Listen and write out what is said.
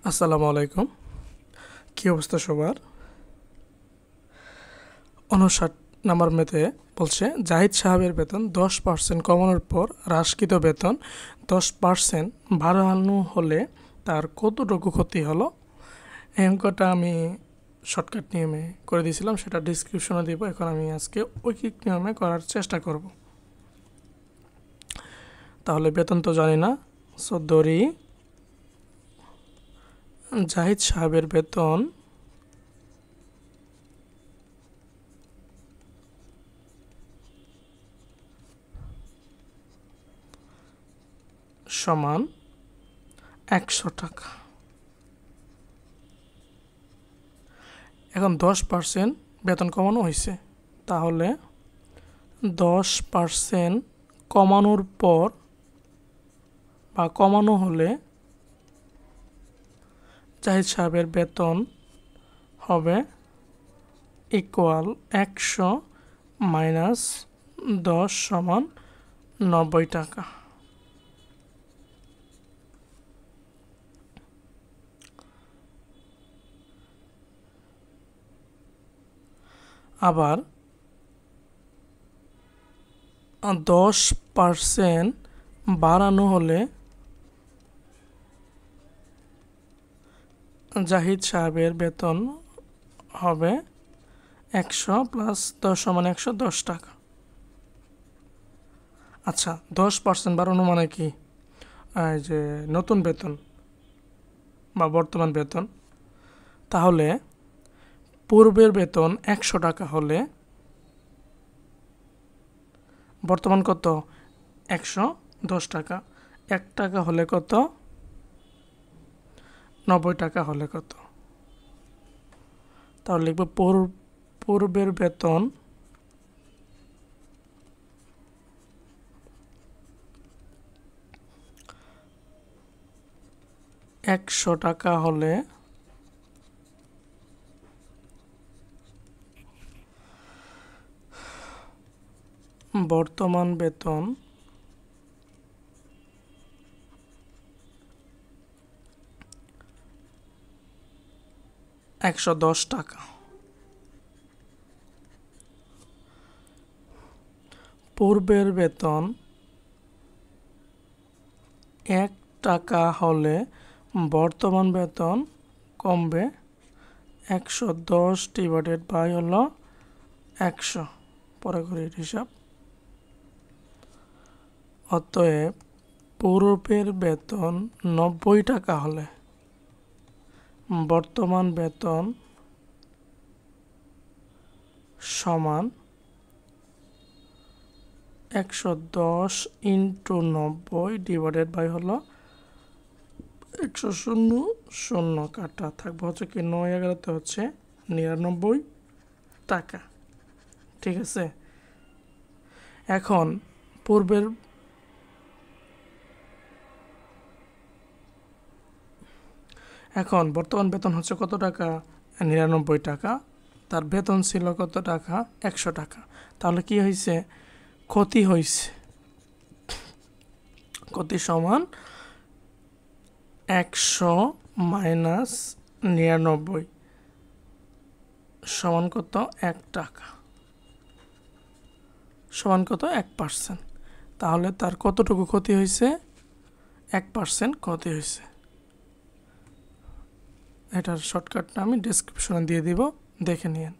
আসসালামু আলাইকুম। কী অবস্থা সবার? 59 নাম্বার মেতে বলছে জাহিদ সাহেবের বেতন 10% কমানোর পর হ্রাসকৃত বেতন 10% বাড়ানো হলে তার কতটুকু ক্ষতি হলো? এই অঙ্কটা আমি শর্টকাট নিয়মে করে দিয়েছিলাম, সেটা ডিসক্রিপশনে দিব। এখন আমি আজকে ঐকিক নিয়মে করার চেষ্টা করব। তাহলে বেতন তো জানি না, সো ধরি জাহিদ সাহেবের বেতন সমান 100 টাকা। এখন 10% বেতন কমানো হয়েছে, তাহলে 10% কমানোর পর বা কমানো হলে জাহিদ সাহেবের বেতন হবে ইকুয়াল 100 মাইনাস 10 সমান 90 টাকা। আবার 10% বাড়ানো হলে জাহিদ সাহেবের বেতন হবে 100 প্লাস 10 সমান 110 টাকা। আচ্ছা, 10% বাড়ানো মানে কি? এই যে নতুন বেতন বা বর্তমান বেতন, তাহলে পূর্বের বেতন 100 টাকা হলে বর্তমান কত? 110 টাকা। 1 টাকা হলে কত? 90 টাকা হলে কত? তাহলে লিখব পূর্বের বেতন 100 টাকা হলে বর্তমান বেতন 110 টাকা। পূর্বের বেতন 1 টাকা হলে বর্তমান বেতন কমবে 110 ডিভাইডেড বাই হলো 100। পরে করি হিসাব। অতএব পূর্বের বেতন 90 টাকা হলে বর্তমান বেতন সমান 110 ইন্টু 90 ডিভাইডেড বাই হলো 100, 0 কাটা থাকবে হচ্ছে কি 9-11 হচ্ছে 99 টাকা। ঠিক আছে, এখন বর্তমান বেতন হচ্ছে কত টাকা? 99 টাকা। তার বেতন ছিল কত টাকা? 100 টাকা। তাহলে কি হয়েছে? ক্ষতি হয়েছে। ক্ষতি সমান 100 মাইনাস 99 সমান কত? 1 টাকা। সমান কত? 1%। তাহলে তার কতটুকু ক্ষতি হয়েছে? 1% ক্ষতি হয়েছে। এটার শর্টকাটটা আমি ডেসক্রিপশনে দিয়ে দিব, দেখে নিন।